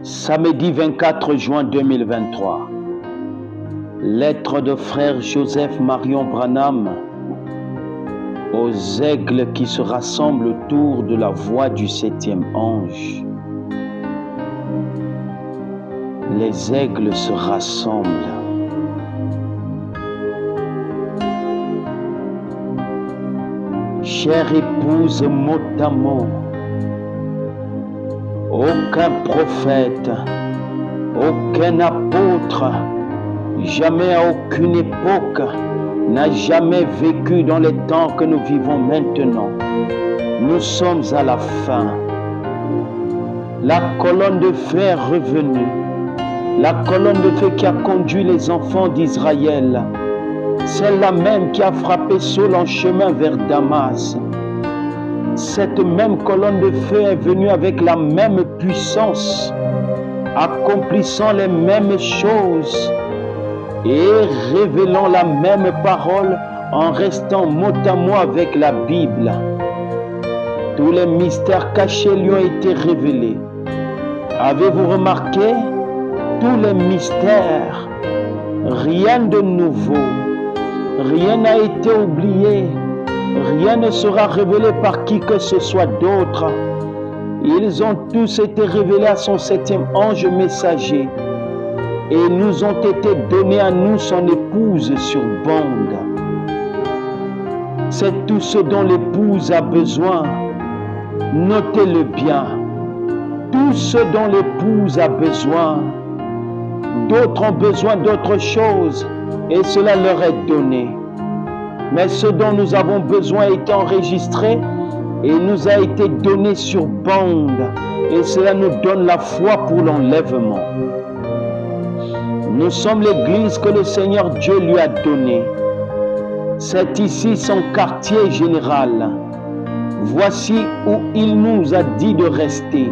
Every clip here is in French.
Samedi 24 juin 2023. Lettre de frère Joseph Marion Branham aux aigles qui se rassemblent autour de la voix du septième ange. Les aigles se rassemblent. Chère épouse, mot à mot, aucun prophète, aucun apôtre, jamais à aucune époque n'a jamais vécu dans les temps que nous vivons maintenant. Nous sommes à la fin. La colonne de feu est revenue. La colonne de feu qui a conduit les enfants d'Israël, celle-là même qui a frappé Saul en chemin vers Damas. Cette même colonne de feu est venue avec la même puissance, accomplissant les mêmes choses et révélant la même parole en restant mot à mot avec la Bible. Tous les mystères cachés lui ont été révélés. Avez-vous remarqué? Tous les mystères, rien de nouveau, rien n'a été oublié. Rien ne sera révélé par qui que ce soit d'autre. Ils ont tous été révélés à son septième ange messager et nous ont été donnés à nous, son épouse, sur bande. C'est tout ce dont l'épouse a besoin. Notez-le bien. Tout ce dont l'épouse a besoin. D'autres ont besoin d'autre chose et cela leur est donné. Mais ce dont nous avons besoin est enregistré et nous a été donné sur bande. Et cela nous donne la foi pour l'enlèvement. Nous sommes l'église que le Seigneur Dieu lui a donnée. C'est ici son quartier général. Voici où il nous a dit de rester.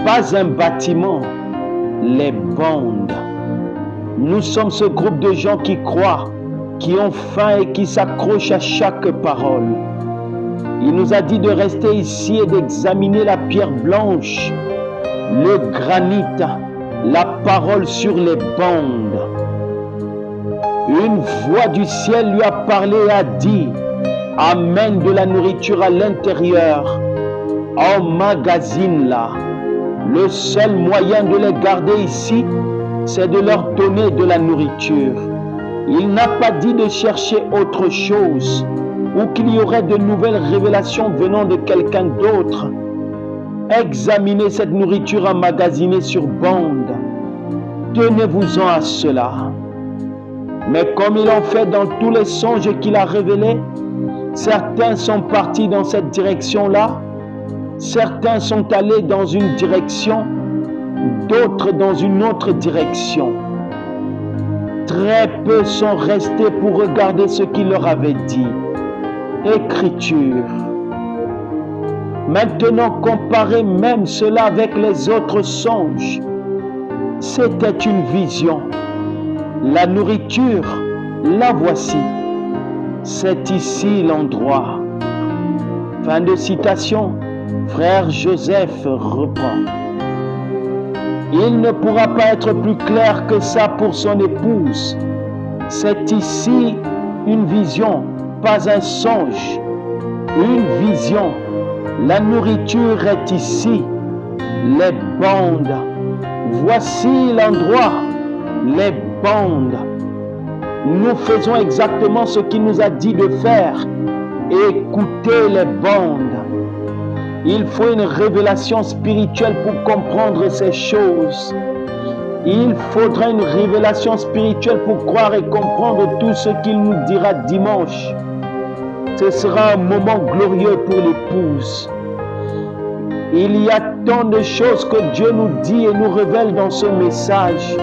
Pas un bâtiment, les bandes. Nous sommes ce groupe de gens qui croient, qui ont faim et qui s'accrochent à chaque parole. Il nous a dit de rester ici et d'examiner la pierre blanche, le granit, la parole sur les bandes. Une voix du ciel lui a parlé et a dit: amène de la nourriture à l'intérieur, emmagasine-la. Le seul moyen de les garder ici, c'est de leur donner de la nourriture. Il n'a pas dit de chercher autre chose ou qu'il y aurait de nouvelles révélations venant de quelqu'un d'autre. Examinez cette nourriture emmagasinée sur bande. Tenez-vous-en à cela. Mais comme il en fait dans tous les songes qu'il a révélés, certains sont partis dans cette direction-là, certains sont allés dans une direction, d'autres dans une autre direction. Très peu sont restés pour regarder ce qu'il leur avait dit. Écriture. Maintenant, comparez même cela avec les autres songes. C'était une vision. La nourriture, la voici. C'est ici l'endroit. Fin de citation. Frère Joseph reprend. Il ne pourra pas être plus clair que ça pour son épouse. C'est ici une vision, pas un songe. Une vision. La nourriture est ici. Les bandes. Voici l'endroit. Les bandes. Nous faisons exactement ce qu'il nous a dit de faire. Écoutez les bandes. Il faut une révélation spirituelle pour comprendre ces choses. Il faudra une révélation spirituelle pour croire et comprendre tout ce qu'il nous dira dimanche. Ce sera un moment glorieux pour l'épouse. Il y a tant de choses que Dieu nous dit et nous révèle dans ce message.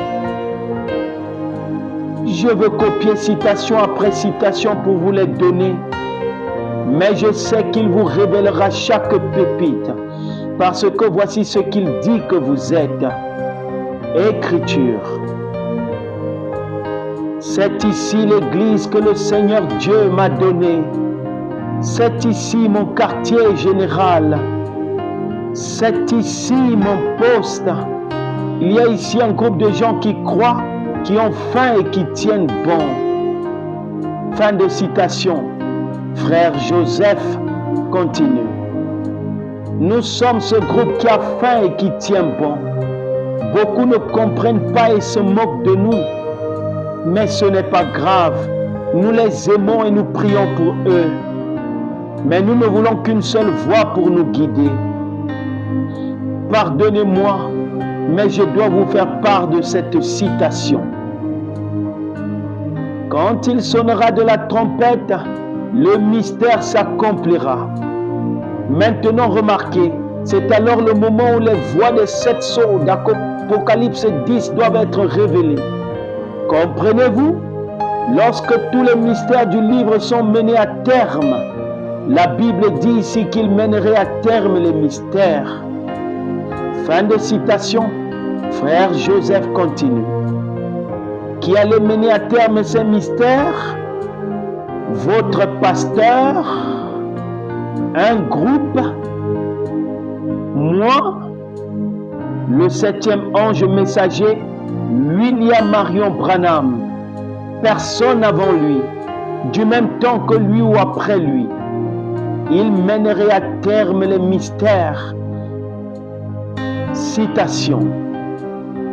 Je veux copier citation après citation pour vous les donner. Mais je sais qu'il vous révélera chaque pépite, parce que voici ce qu'il dit que vous êtes. Écriture. C'est ici l'église que le Seigneur Dieu m'a donnée. C'est ici mon quartier général. C'est ici mon poste. Il y a ici un groupe de gens qui croient, qui ont faim et qui tiennent bon. Fin de citation. Frère Joseph continue. Nous sommes ce groupe qui a faim et qui tient bon. Beaucoup ne comprennent pas et se moquent de nous. Mais ce n'est pas grave. Nous les aimons et nous prions pour eux. Mais nous ne voulons qu'une seule voix pour nous guider. Pardonnez-moi, mais je dois vous faire part de cette citation. Quand il sonnera de la trompette, le mystère s'accomplira. Maintenant, remarquez, c'est alors le moment où les voix des 7 sceaux d'Apocalypse 10 doivent être révélées. Comprenez-vous? Lorsque tous les mystères du livre sont menés à terme, la Bible dit ici qu'il mènerait à terme les mystères. Fin de citation. Frère Joseph continue. Qui allait mener à terme ces mystères? Votre pasteur? Un groupe? Moi? Le 7e ange messager, William Marion Branham. Personne avant lui, du même temps que lui ou après lui. Il mènerait à terme les mystères. Citation.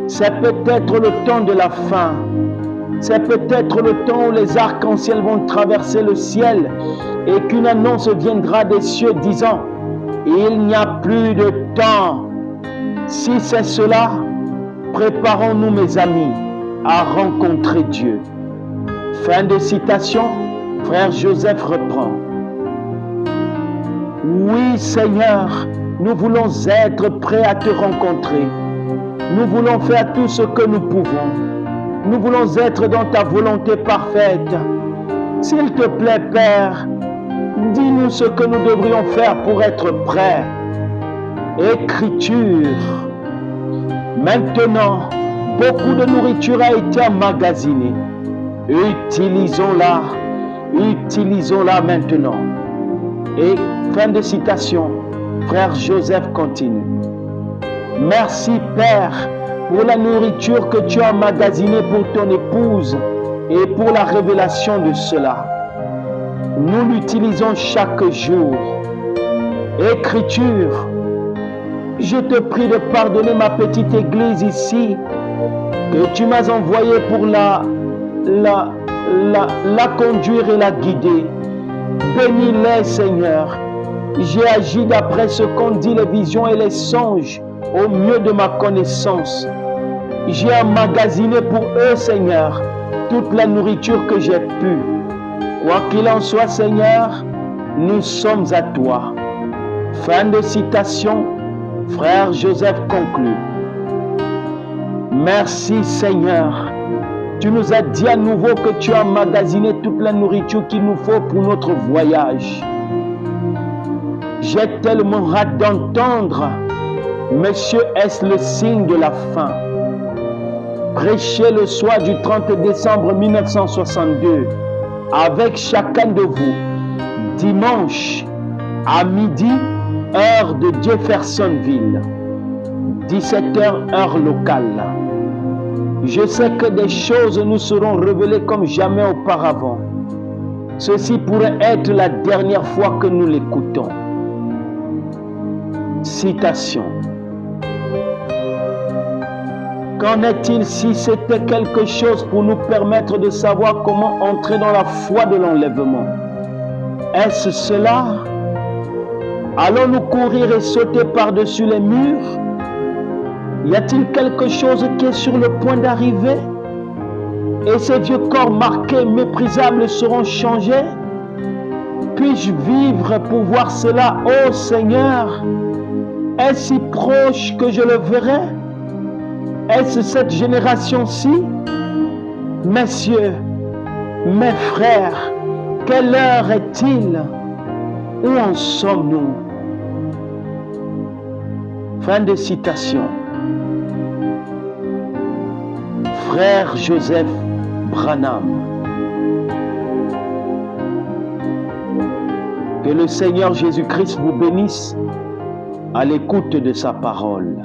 C'est peut-être le temps de la fin. C'est peut-être le temps où les arcs-en-ciel vont traverser le ciel et qu'une annonce viendra des cieux disant « Il n'y a plus de temps ». Si c'est cela, préparons-nous mes amis à rencontrer Dieu. Fin de citation. Frère Joseph reprend. Oui Seigneur, nous voulons être prêts à te rencontrer. Nous voulons faire tout ce que nous pouvons. Nous voulons être dans ta volonté parfaite. S'il te plaît, Père, dis-nous ce que nous devrions faire pour être prêts. Écriture. Maintenant, beaucoup de nourriture a été emmagasinée. Utilisons-la. Utilisons-la maintenant. Et fin de citation. Frère Joseph continue. Merci Père pour la nourriture que tu as emmagasinée pour ton épouse et pour la révélation de cela. Nous l'utilisons chaque jour. Écriture. Je te prie de pardonner ma petite église ici que tu m'as envoyée pour la conduire et la guider. Bénis-les, Seigneur. J'ai agi d'après ce qu'ont dit les visions et les songes au mieux de ma connaissance. J'ai emmagasiné pour eux, Seigneur, toute la nourriture que j'ai pu. Quoi qu'il en soit, Seigneur, nous sommes à toi. Fin de citation. Frère Joseph conclut. Merci, Seigneur. Tu nous as dit à nouveau que tu as emmagasiné toute la nourriture qu'il nous faut pour notre voyage. J'ai tellement hâte d'entendre, Monsieur, est-ce le signe de la fin? Prêchez le soir du 30 décembre 1962 avec chacun de vous, dimanche à midi, heure de Jeffersonville, 17h, heure locale. Je sais que des choses nous seront révélées comme jamais auparavant. Ceci pourrait être la dernière fois que nous l'écoutons. Citation. Qu'en est-il si c'était quelque chose pour nous permettre de savoir comment entrer dans la foi de l'enlèvement? Est-ce cela? Allons-nous courir et sauter par-dessus les murs? Y a-t-il quelque chose qui est sur le point d'arriver? Et ces vieux corps marqués, méprisables seront changés? Puis-je vivre pour voir cela, ô Seigneur? Est-ce si proche que je le verrai? Est-ce cette génération-ci? Messieurs, mes frères, quelle heure est-il? Où en sommes-nous? Fin de citation. Frère Joseph Branham. Que le Seigneur Jésus-Christ vous bénisse à l'écoute de sa parole.